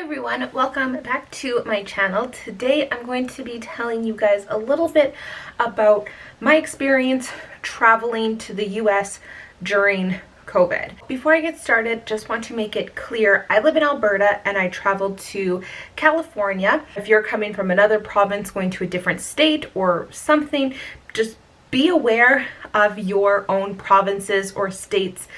everyone, welcome back to my channel. Today I'm going to be telling you guys a little bit about my experience traveling to the US during COVID. Before I get started, just want to make it clear, I live in Alberta and I traveled to California. If you're coming from another province going to a different state or something, just be aware of your own province's or state's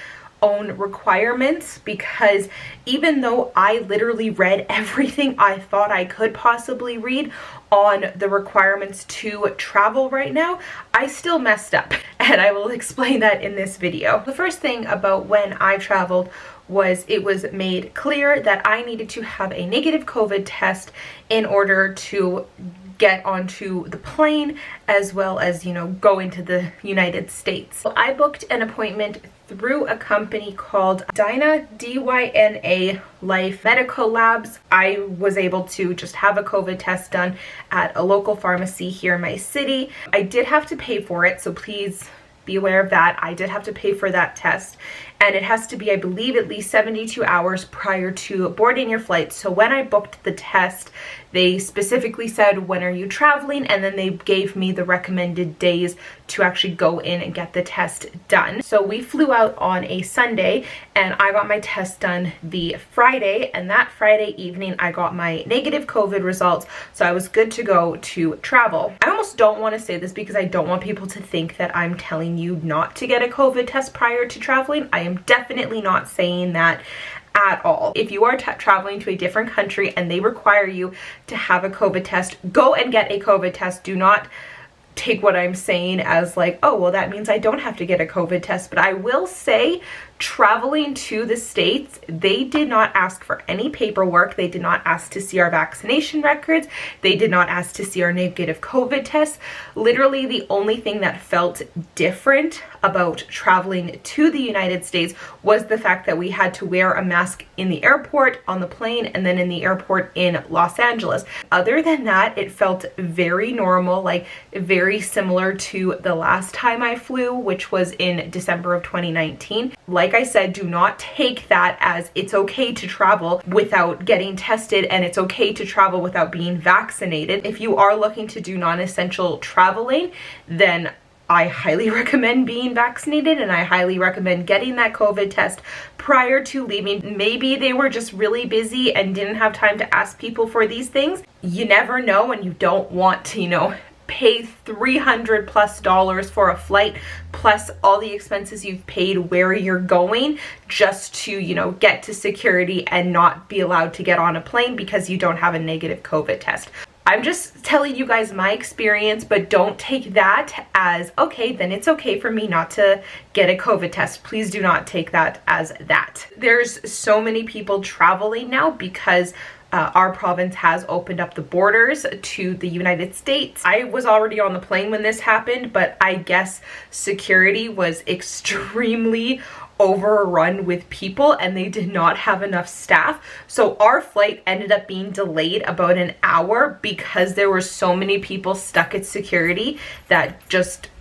own requirements, because even though I literally read everything I thought I could possibly read on the requirements to travel right now, I still messed up, and I will explain that in this video. The first thing about when I traveled was it was made clear that I needed to have a negative COVID test in order to get onto the plane, as well as, you know, go into the United States. So I booked an appointment through a company called Dyna, D-Y-N-A Life Medical Labs. I was able to just have a COVID test done at a local pharmacy here in my city. I did have to pay for it, so please be aware of that. I did have to pay for that test, and it has to be, I believe, at least 72 hours prior to boarding your flight. So when I booked the test, they specifically said, when are you traveling? And then they gave me the recommended days to actually go in and get the test done. So we flew out on a Sunday and I got my test done the Friday, and that Friday evening I got my negative COVID results, so I was good to go to travel. I almost don't want to say this because I don't want people to think that I'm telling you not to get a COVID test prior to traveling. I am definitely not saying that at all. If you are traveling to a different country and they require you to have a COVID test, go and get a COVID test. Do not take what I'm saying as like, oh, well, that means I don't have to get a COVID test. But I will say, traveling to the States, they did not ask for any paperwork. They did not ask to see our vaccination records. They did not ask to see our negative COVID tests. Literally, the only thing that felt different about traveling to the United States was the fact that we had to wear a mask in the airport, on the plane, and then in the airport in Los Angeles. Other than that, it felt very normal, like very similar to the last time I flew, which was in December of 2019. Like I said, do not take that as it's okay to travel without getting tested and it's okay to travel without being vaccinated. If you are looking to do non-essential traveling, then I highly recommend being vaccinated, and I highly recommend getting that COVID test prior to leaving. Maybe they were just really busy and didn't have time to ask people for these things. You never know, and you don't want to, you know, pay $300+ for a flight plus all the expenses you've paid where you're going just to, you know, get to security and not be allowed to get on a plane because you don't have a negative COVID test. I'm just telling you guys my experience, but don't take that as, okay, then it's okay for me not to get a COVID test. Please do not take that as that. There's so many people traveling now because our province has opened up the borders to the United States. I was already on the plane when this happened, but I guess security was extremely overrun with people and they did not have enough staff. So our flight ended up being delayed about an hour because there were so many people stuck at security that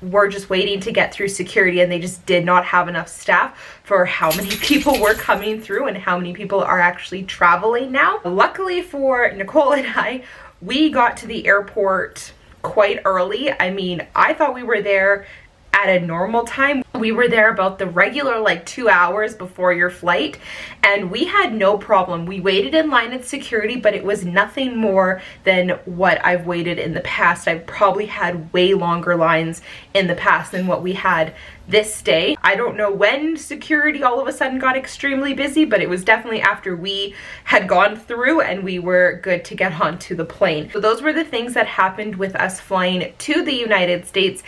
were just waiting to get through security, and they just did not have enough staff for how many people were coming through and how many people are actually traveling now. Luckily for Nicole and I, we got to the airport quite early. I mean, I thought we were there at a normal time. We were there about the regular, like 2 hours before your flight, and we had no problem. We waited in line at security, but it was nothing more than what I've waited in the past. I've probably had way longer lines in the past than what we had this day. I don't know when security all of a sudden got extremely busy, but it was definitely after we had gone through and we were good to get onto the plane. So those were the things that happened with us flying to the United States.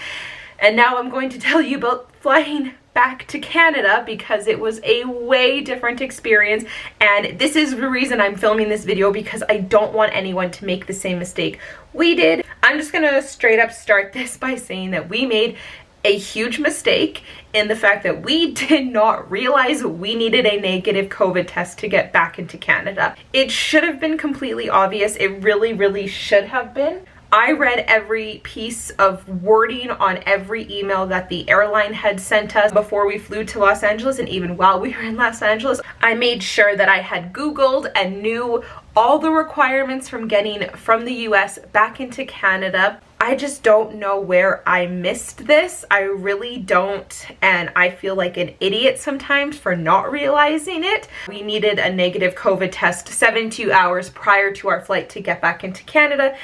And now I'm going to tell you about flying back to Canada, because it was a way different experience, and this is the reason I'm filming this video, because I don't want anyone to make the same mistake we did. I'm just gonna straight up start this by saying that we made a huge mistake in the fact that we did not realize we needed a negative COVID test to get back into Canada. It should have been completely obvious. It really, really should have been. I read every piece of wording on every email that the airline had sent us before we flew to Los Angeles, and even while we were in Los Angeles. I made sure that I had Googled and knew all the requirements from getting from the US back into Canada. I just don't know where I missed this. I really don't, and I feel like an idiot sometimes for not realizing it. We needed a negative COVID test 72 hours prior to our flight to get back into Canada,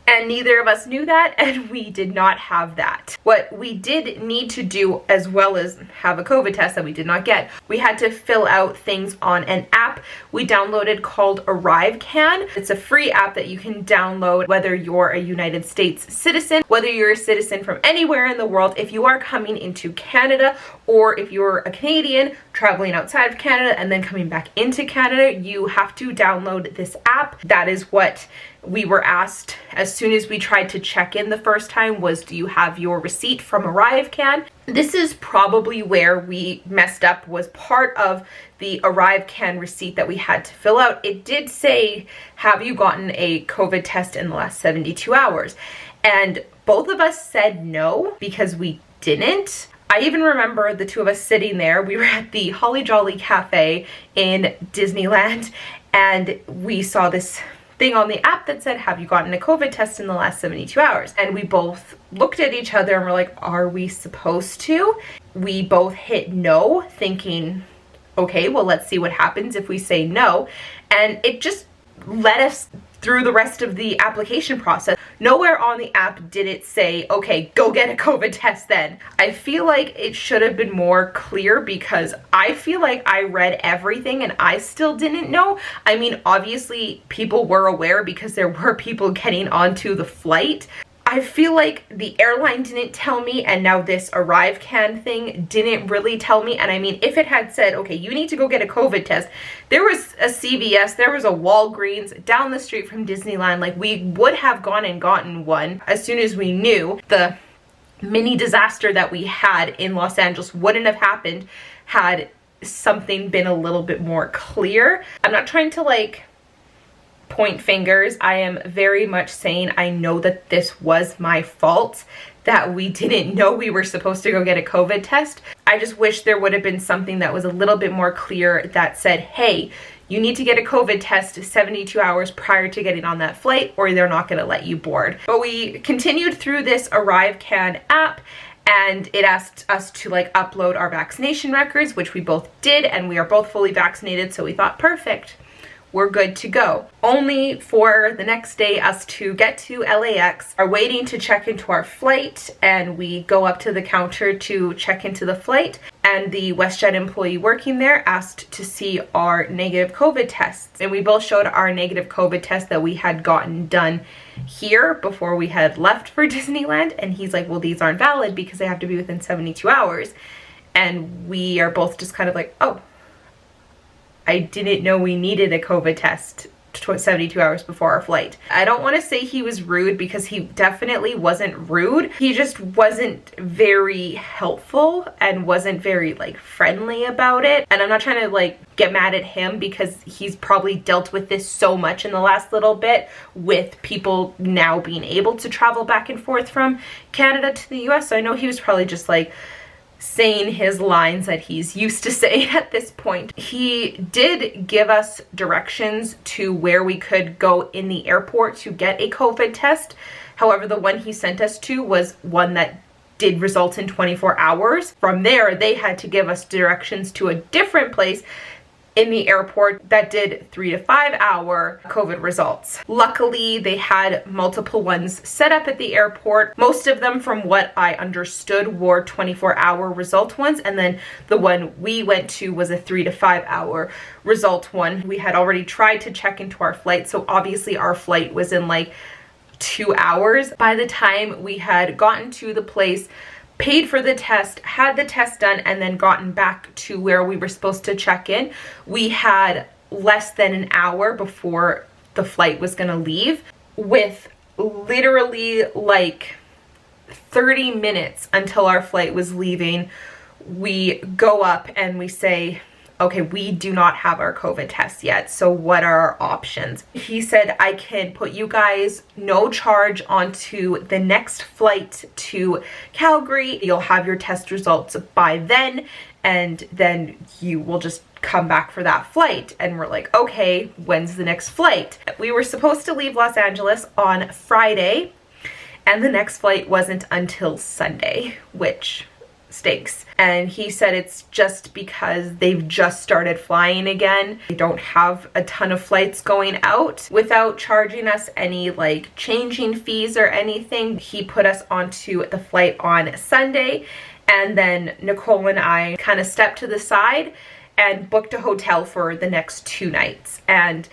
and neither of us knew that, and we did not have that. What we did need to do, as well as have a COVID test that we did not get, we had to fill out things on an app we downloaded called ArriveCan. It's a free app that you can download whether you're a United States citizen, whether you're a citizen from anywhere in the world. If you are coming into Canada, or if you're a Canadian traveling outside of Canada and then coming back into Canada, you have to download this app. That is what we were asked as soon as we tried to check in the first time, was, do you have your receipt from ArriveCan? This is probably where we messed up, was part of the ArriveCan receipt that we had to fill out. It did say, have you gotten a COVID test in the last 72 hours? And both of us said no, because we didn't. I even remember the two of us sitting there. We were at the Holly Jolly Cafe in Disneyland, and we saw this thing on the app that said, have you gotten a COVID test in the last 72 hours? And we both looked at each other and were like, are we supposed to? We both hit no, thinking, okay, well, let's see what happens if we say no. And it just led us through the rest of the application process. Nowhere on the app did it say, okay, go get a COVID test then. I feel like it should have been more clear, because I feel like I read everything and I still didn't know. I mean, obviously people were aware because there were people getting onto the flight. I feel like the airline didn't tell me, and now this ArriveCan thing didn't really tell me. And I mean, if it had said, okay, you need to go get a COVID test, there was a CVS, there was a Walgreens down the street from Disneyland, like we would have gone and gotten one as soon as we knew. The mini disaster that we had in Los Angeles wouldn't have happened had something been a little bit more clear. I'm not trying to like point fingers. I am very much saying I know that this was my fault, that we didn't know we were supposed to go get a COVID test. I just wish there would have been something that was a little bit more clear that said, hey, you need to get a COVID test 72 hours prior to getting on that flight, or they're not going to let you board. But we continued through this ArriveCan app, and it asked us to like upload our vaccination records, which we both did, and we are both fully vaccinated, so we thought, perfect, we're good to go. Only for the next day us to get to LAX, are waiting to check into our flight, and we go up to the counter to check into the flight, and the WestJet employee working there asked to see our negative COVID tests. And we both showed our negative COVID test that we had gotten done here before we had left for Disneyland, and he's like, well, these aren't valid because they have to be within 72 hours. And we are both just kind of like, oh, I didn't know we needed a COVID test 72 hours before our flight. I don't want to say he was rude, because he definitely wasn't rude. He just wasn't very helpful and wasn't very like friendly about it. And I'm not trying to like get mad at him, because he's probably dealt with this so much in the last little bit, with people now being able to travel back and forth from Canada to the US. So I know he was probably just like saying his lines that he's used to saying at this point. He did give us directions to where we could go in the airport to get a COVID test. However, the one he sent us to was one that did result in 24 hours. From there, they had to give us directions to a different place in the airport that did 3 to 5 hour COVID results. Luckily, they had multiple ones set up at the airport. Most of them, from what I understood, were 24-hour result ones, and then the one we went to was a 3 to 5 hour result one. We had already tried to check into our flight, so obviously our flight was in like 2 hours. By the time we had gotten to the place, paid for the test, had the test done, and then gotten back to where we were supposed to check in, we had less than an hour before the flight was gonna leave, with literally like 30 minutes until our flight was leaving. We go up and we say, okay, we do not have our COVID tests yet, so what are our options? He said, I can put you guys no charge onto the next flight to Calgary. You'll have your test results by then, and then you will just come back for that flight. And we're like, okay, when's the next flight? We were supposed to leave Los Angeles on Friday, and the next flight wasn't until Sunday, which stinks. And he said it's just because they've just started flying again. They don't have a ton of flights going out without charging us any like changing fees or anything. He put us onto the flight on Sunday, and then Nicole and I kind of stepped to the side and booked a hotel for the next 2 nights. And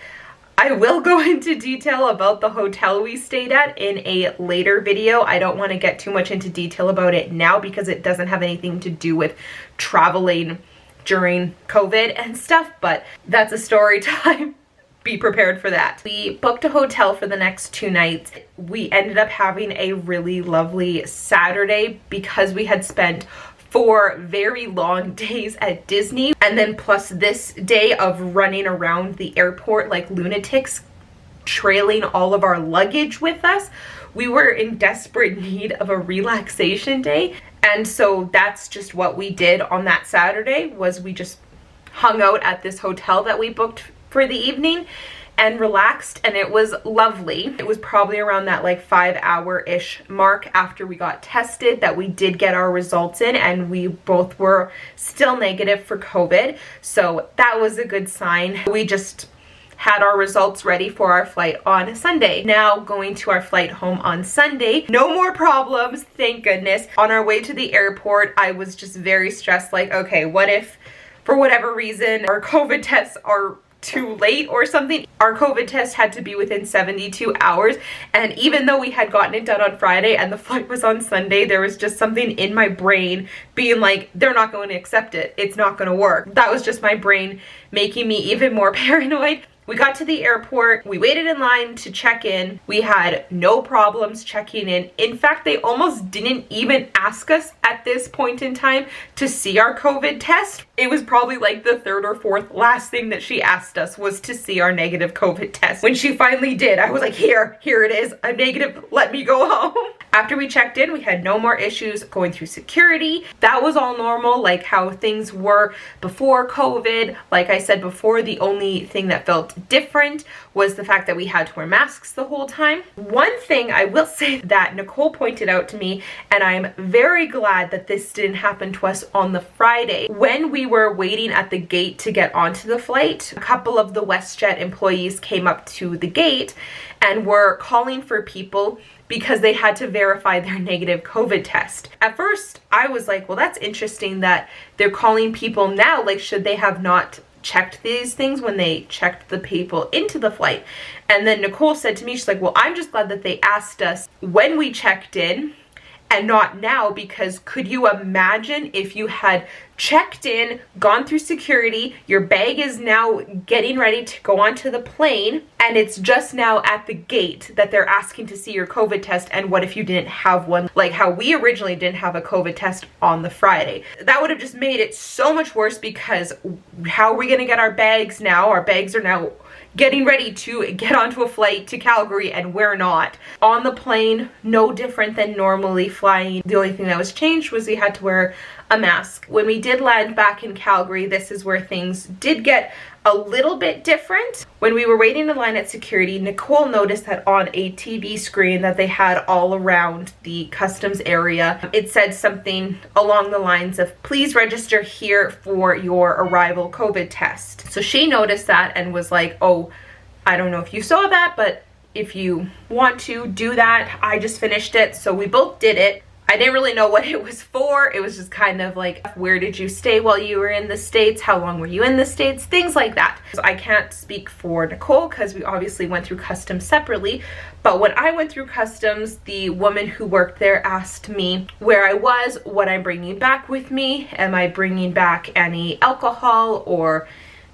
I will go into detail about the hotel we stayed at in a later video. I don't want to get too much into detail about it now because it doesn't have anything to do with traveling during COVID and stuff, but that's a story time. Be prepared for that. We booked a hotel for the next 2 nights. We ended up having a really lovely Saturday because we had spent 4 very long days at Disney, and then plus this day of running around the airport like lunatics, trailing all of our luggage with us. We were in desperate need of a relaxation day, and so that's just what we did on that Saturday. Was we just hung out at this hotel that we booked for the evening and relaxed, and it was lovely. It was probably around that like 5-hour-ish mark after we got tested that we did get our results in, and we both were still negative for COVID, so that was a good sign. We just had our results ready for our flight on Sunday. Now going to our flight home on Sunday, no more problems, thank goodness. On our way to the airport, I was just very stressed, like, okay, what if for whatever reason our COVID tests are too late or something? Our COVID test had to be within 72 hours, and even though we had gotten it done on Friday and the flight was on Sunday, there was just something in my brain being like, they're not going to accept it, it's not going to work. That was just my brain making me even more paranoid. We got to the airport, we waited in line to check in. We had no problems checking in. In fact, they almost didn't even ask us at this point in time to see our COVID test. It was probably like the 3rd or 4th last thing that she asked us was to see our negative COVID test. When she finally did, I was like, here it is, I'm negative, let me go home. After we checked in, we had no more issues going through security. That was all normal, like how things were before COVID. Like I said before, the only thing that felt different was the fact that we had to wear masks the whole time. One thing I will say that Nicole pointed out to me, and I'm very glad that this didn't happen to us on the Friday. When we were waiting at the gate to get onto the flight, a couple of the WestJet employees came up to the gate and were calling for people because they had to verify their negative COVID test. At first, I was like, well, that's interesting that they're calling people now. Like, should they have not checked these things when they checked the people into the flight? And then Nicole said to me, she's like, well, I'm just glad that they asked us when we checked in and not now, because could you imagine if you had checked in, gone through security, your bag is now getting ready to go onto the plane, and it's just now at the gate that they're asking to see your COVID test, and what if you didn't have one, like how we originally didn't have a COVID test on the Friday? That would have just made it so much worse, because how are we going to get our bags now? Our bags are now getting ready to get onto a flight to Calgary, and we're not. On the plane, no different than normally flying. The only thing that was changed was we had to wear a mask. When we did land back in Calgary, this is where things did get a little bit different. When we were waiting in line at security, Nicole noticed that on a TV screen that they had all around the customs area, it said something along the lines of, please register here for your arrival COVID test. So she noticed that and was like, oh, I don't know if you saw that, but if you want to do that, I just finished it. So we both did it. I didn't really know what it was for. It was just kind of like, where did you stay while you were in the States? How long were you in the States? Things like that. So I can't speak for Nicole because we obviously went through customs separately. But when I went through customs, the woman who worked there asked me where I was, what I'm bringing back with me. Am I bringing back any alcohol or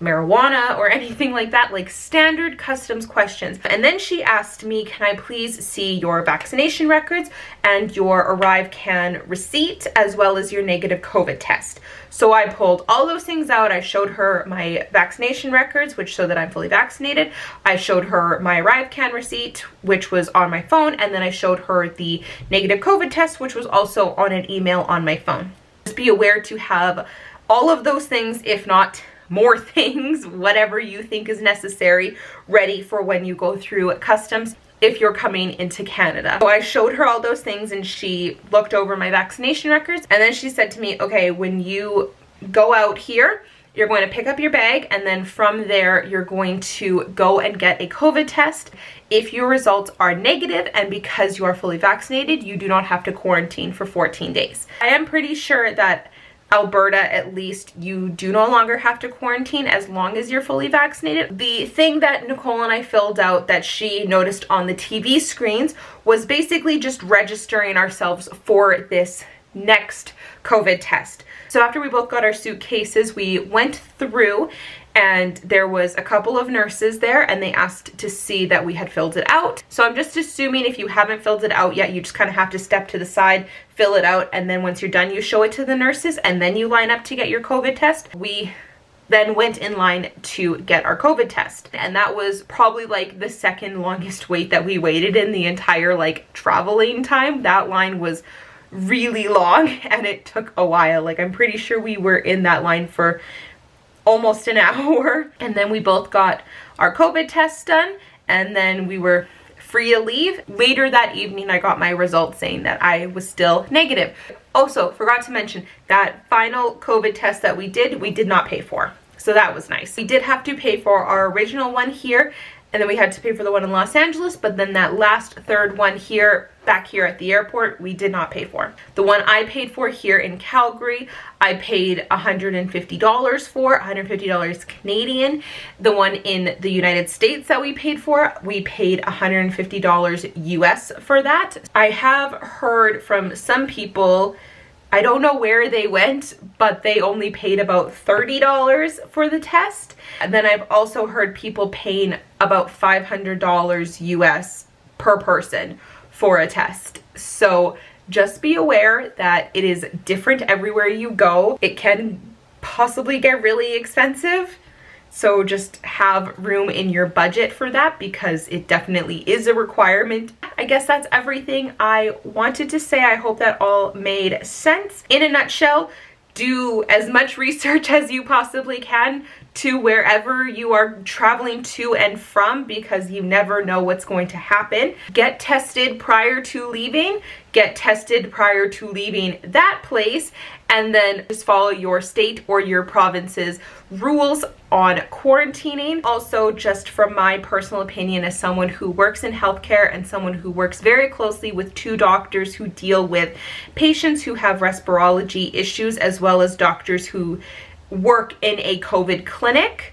marijuana or anything like that, like standard customs questions. And then she asked me, can I please see your vaccination records and your ArriveCan receipt, as well as your negative COVID test? So I pulled all those things out. I showed her my vaccination records, which show that I'm fully vaccinated. I showed her my ArriveCan receipt, which was on my phone. And then I showed her the negative COVID test, which was also on an email on my phone. Just be aware to have all of those things, if not more things, whatever you think is necessary, ready for when you go through customs if you're coming into Canada. So I showed her all those things and she looked over my vaccination records, and then she said to me, okay, when you go out here, you're going to pick up your bag, and then from there you're going to go and get a COVID test. If your results are negative, and because you are fully vaccinated, you do not have to quarantine for 14 days. I am pretty sure that Alberta, at least, you do no longer have to quarantine as long as you're fully vaccinated. The thing that Nicole and I filled out that she noticed on the TV screens was basically just registering ourselves for this next COVID test. So after we both got our suitcases, we went through, and there was a couple of nurses there, and they asked to see that we had filled it out. So I'm just assuming if you haven't filled it out yet, you just kind of have to step to the side, fill it out, and then once you're done, you show it to the nurses, and then you line up to get your COVID test. We then went in line to get our COVID test, and that was probably like the second longest wait that we waited in the entire like traveling time. That line was really long and it took a while. Like, I'm pretty sure we were in that line for almost an hour. And then we both got our COVID tests done, and then we were free to leave. Later that evening, I got my results saying that I was still negative. Also, forgot to mention that final COVID test that we did not pay for. So that was nice. We did have to pay for our original one here, and then we had to pay for the one in Los Angeles, but then that last third one here, back here at the airport, we did not pay for. The one I paid for here in Calgary, I paid $150 for, $150 Canadian. The one in the United States that we paid for, we paid $150 US for that. I have heard from some people, I don't know where they went, but they only paid about $30 for the test. And then I've also heard people paying about $500 US per person for a test. So just be aware that it is different everywhere you go. It can possibly get really expensive. So just have room in your budget for that, because it definitely is a requirement. I guess that's everything I wanted to say. I hope that all made sense. In a nutshell, do as much research as you possibly can to wherever you are traveling to and from, because you never know what's going to happen. Get tested prior to leaving. Get tested prior to leaving that place, and then just follow your state or your province's rules on quarantining. Also, just from my personal opinion as someone who works in healthcare and someone who works very closely with two doctors who deal with patients who have respirology issues, as well as doctors who work in a COVID clinic,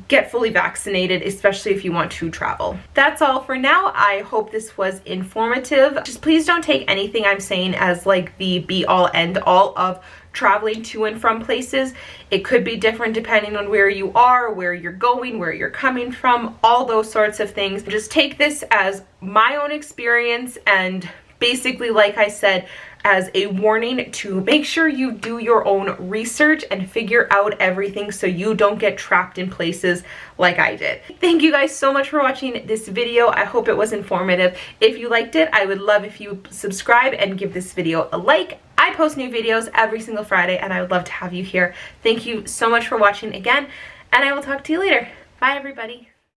get fully vaccinated, especially if you want to travel. That's all for now. I hope this was informative. Just please don't take anything I'm saying as like the be all end all of traveling to and from places. It could be different depending on where you are, where you're going, where you're coming from, all those sorts of things. Just take this as my own experience, and basically, like I said, as a warning to make sure you do your own research and figure out everything so you don't get trapped in places like I did. Thank you guys so much for watching this video. I hope it was informative. If you liked it, I would love if you subscribe and give this video a like. I post new videos every single Friday, and I would love to have you here. Thank you so much for watching again, and I will talk to you later. Bye, everybody.